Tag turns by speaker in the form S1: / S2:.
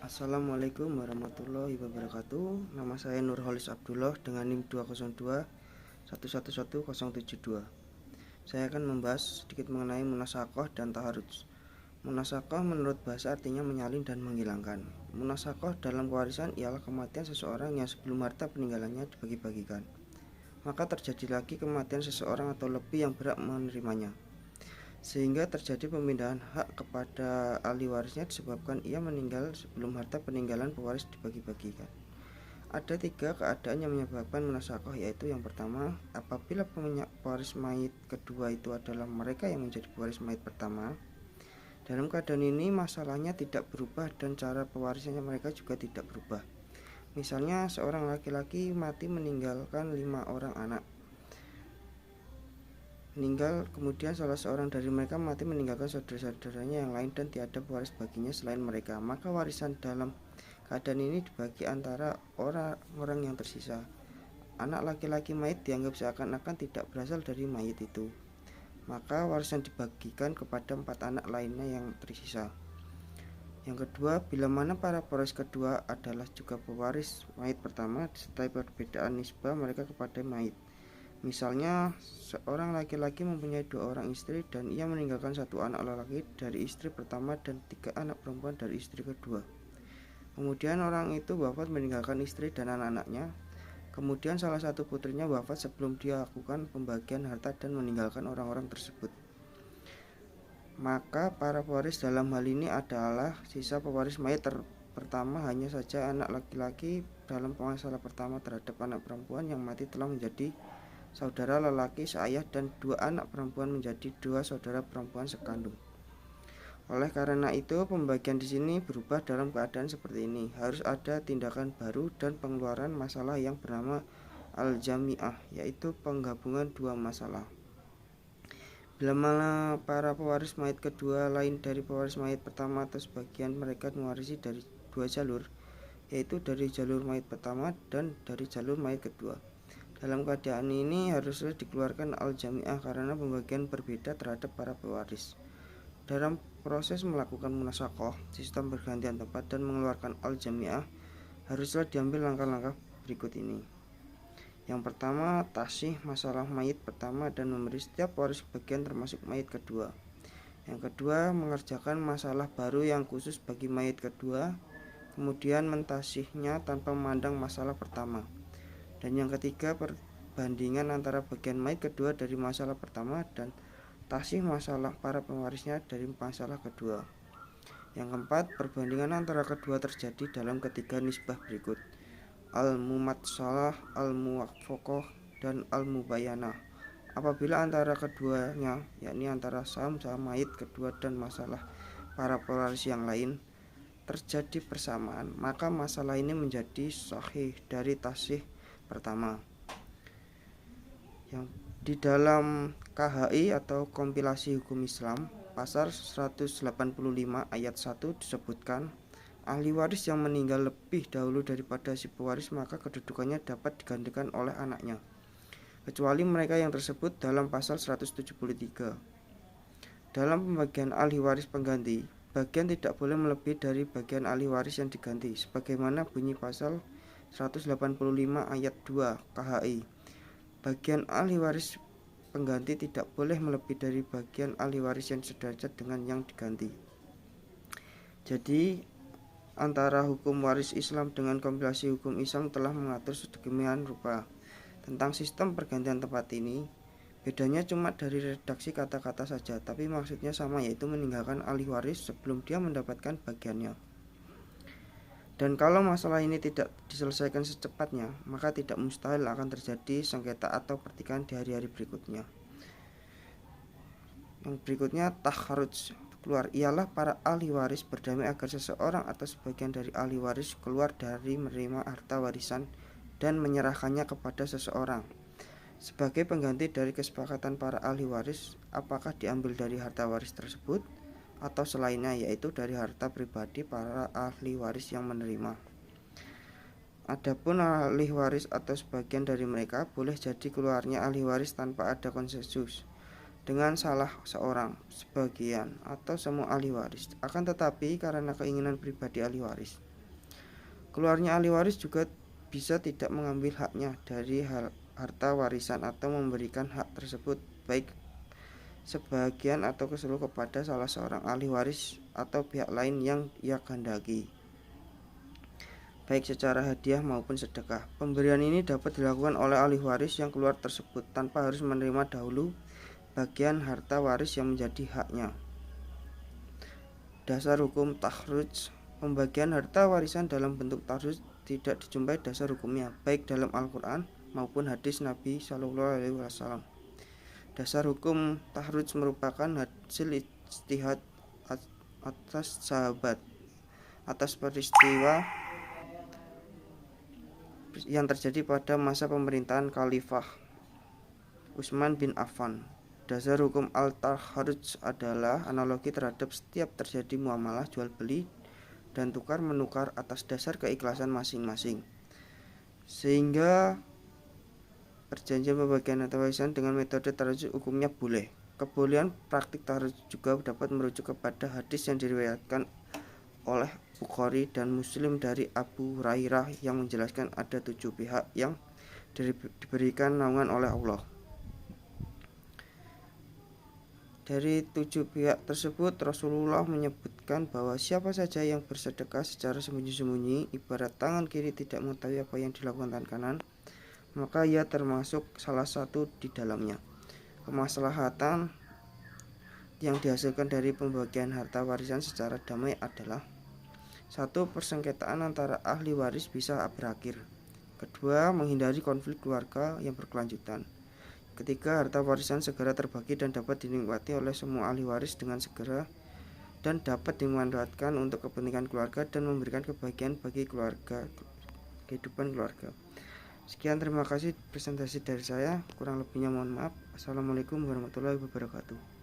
S1: Assalamualaikum warahmatullahi wabarakatuh. Nama saya Nurholis Abdullah dengan NIM 202 111072. Saya akan membahas sedikit mengenai munasakoh dan taharudz. Munasakoh menurut bahasa artinya menyalin dan menghilangkan. Munasakoh dalam pewarisan ialah kematian seseorang yang sebelum harta peninggalannya dibagi-bagikan, maka terjadi lagi kematian seseorang atau lebih yang berhak menerimanya, sehingga terjadi pemindahan hak kepada ahli warisnya disebabkan ia meninggal sebelum harta peninggalan pewaris dibagi-bagikan. Ada 3 keadaan yang menyebabkan munasakoh, yaitu yang pertama, apabila pewaris mayit kedua itu adalah mereka yang menjadi pewaris mayit pertama. Dalam keadaan ini masalahnya tidak berubah dan cara pewarisannya mereka juga tidak berubah. Misalnya seorang laki-laki mati meninggalkan 5 orang anak. Kemudian salah seorang dari mereka mati meninggalkan saudara-saudaranya yang lain dan tiada pewaris baginya selain mereka, maka warisan dalam keadaan ini dibagi antara orang-orang yang tersisa. Anak laki-laki mayit dianggap seakan-akan tidak berasal dari mayit itu, maka warisan dibagikan kepada 4 anak lainnya yang tersisa. Yang kedua, bila mana para pewaris kedua adalah juga pewaris mayit pertama, disertai perbedaan nisbah mereka kepada mayit. Misalnya, seorang laki-laki mempunyai 2 orang istri dan ia meninggalkan 1 anak laki dari istri pertama dan 3 anak perempuan dari istri kedua. Kemudian orang itu wafat meninggalkan istri dan anak-anaknya. Kemudian salah satu putrinya wafat sebelum dia lakukan pembagian harta dan meninggalkan orang-orang tersebut. Maka para pewaris dalam hal ini adalah sisa pewaris mayit pertama, hanya saja anak laki-laki dalam masalah pertama terhadap anak perempuan yang mati telah menjadi saudara lelaki seayah dan 2 anak perempuan menjadi 2 saudara perempuan sekandung. Oleh karena itu, pembagian di sini berubah dalam keadaan seperti ini. Harus ada tindakan baru dan pengeluaran masalah yang bernama al-jami'ah, yaitu penggabungan 2 masalah. Bila mana para pewaris mayit kedua lain dari pewaris mayit pertama atau sebagian mereka mewarisi dari 2 jalur, yaitu dari jalur mayit pertama dan dari jalur mayit kedua. Dalam keadaan ini haruslah dikeluarkan al-jami'ah karena pembagian berbeda terhadap para pewaris. Dalam proses melakukan munasakoh, sistem pergantian tempat dan mengeluarkan al-jami'ah, haruslah diambil langkah-langkah berikut ini. Yang pertama, tasih masalah mayit pertama dan memberi setiap pewaris bagian termasuk mayit kedua. Yang kedua, mengerjakan masalah baru yang khusus bagi mayit kedua, kemudian mentasihnya tanpa memandang masalah pertama. Dan yang ketiga, perbandingan antara bagian mayit kedua dari masalah pertama dan tasih masalah para pewarisnya dari masalah kedua. Yang keempat, perbandingan antara kedua terjadi dalam ketiga nisbah berikut: al-mumatsalah, al-muwafaqah, dan al-mubayanah. Apabila antara keduanya, yakni antara saham mayit kedua dan masalah para pewaris yang lain, terjadi persamaan, maka masalah ini menjadi sahih dari tasih pertama. Yang di dalam KHI atau Kompilasi Hukum Islam pasal 185 ayat 1 disebutkan, ahli waris yang meninggal lebih dahulu daripada si pewaris maka kedudukannya dapat digantikan oleh anaknya, kecuali mereka yang tersebut dalam pasal 173. Dalam pembagian ahli waris pengganti, bagian tidak boleh melebihi dari bagian ahli waris yang diganti, sebagaimana bunyi pasal 185 ayat 2 KHI. Bagian ahli waris pengganti tidak boleh melebihi dari bagian ahli waris yang sederajat dengan yang diganti. Jadi, antara hukum waris Islam dengan kompilasi hukum Islam telah mengatur sedemikian rupa tentang sistem pergantian tempat ini. Bedanya cuma dari redaksi kata-kata saja, tapi maksudnya sama, yaitu meninggalkan ahli waris sebelum dia mendapatkan bagiannya. Dan kalau masalah ini tidak diselesaikan secepatnya, maka tidak mustahil akan terjadi sengketa atau pertikaian di hari-hari berikutnya. Yang berikutnya, taharudz keluar, ialah para ahli waris berdamai agar seseorang atau sebagian dari ahli waris keluar dari menerima harta warisan dan menyerahkannya kepada seseorang sebagai pengganti dari kesepakatan para ahli waris, apakah diambil dari harta waris tersebut atau selainnya, yaitu dari harta pribadi para ahli waris yang menerima. Adapun ahli waris atau sebagian dari mereka boleh jadi keluarnya ahli waris tanpa ada konsensus dengan salah seorang, sebagian, atau semua ahli waris. Akan tetapi karena keinginan pribadi ahli waris, Keluarnya ahli waris juga bisa tidak mengambil haknya dari harta warisan atau memberikan hak tersebut baik sebagian atau keseluruhan kepada salah seorang ahli waris atau pihak lain yang ia kehendaki, baik secara hadiah maupun sedekah. Pemberian ini dapat dilakukan oleh ahli waris yang keluar tersebut tanpa harus menerima dahulu bagian harta waris yang menjadi haknya. Dasar hukum tahruz. Pembagian harta warisan dalam bentuk tahruz tidak dijumpai dasar hukumnya baik dalam Al-Quran maupun hadis Nabi Shallallahu Alaihi Wasallam. Dasar hukum tahruz merupakan hasil ijtihad atas sahabat atas peristiwa yang terjadi pada masa pemerintahan Khalifah Utsman bin Affan. Dasar hukum al-tahruz adalah analogi terhadap setiap terjadi muamalah jual beli dan tukar menukar atas dasar keikhlasan masing-masing, sehingga perjanjian pembagian harta warisan dengan metode tahruz hukumnya boleh. Kebolehan praktik tahruz juga dapat merujuk kepada hadis yang diriwayatkan oleh Bukhari dan Muslim dari Abu Hurairah yang menjelaskan ada 7 pihak yang diberikan naungan oleh Allah. Dari 7 pihak tersebut, Rasulullah menyebutkan bahwa siapa saja yang bersedekah secara sembunyi-sembunyi, ibarat tangan kiri tidak mengetahui apa yang dilakukan tangan kanan, maka ia termasuk salah satu di dalamnya. Kemaslahatan yang dihasilkan dari pembagian harta warisan secara damai adalah: 1. Persengketaan antara ahli waris bisa berakhir. 2. Menghindari konflik keluarga yang berkelanjutan. 3. Harta warisan segera terbagi dan dapat dinikmati oleh semua ahli waris dengan segera dan dapat dimanfaatkan untuk kepentingan keluarga dan memberikan kebahagiaan bagi kehidupan keluarga. Sekian, terima kasih presentasi dari saya. Kurang lebihnya mohon maaf. Assalamualaikum warahmatullahi wabarakatuh.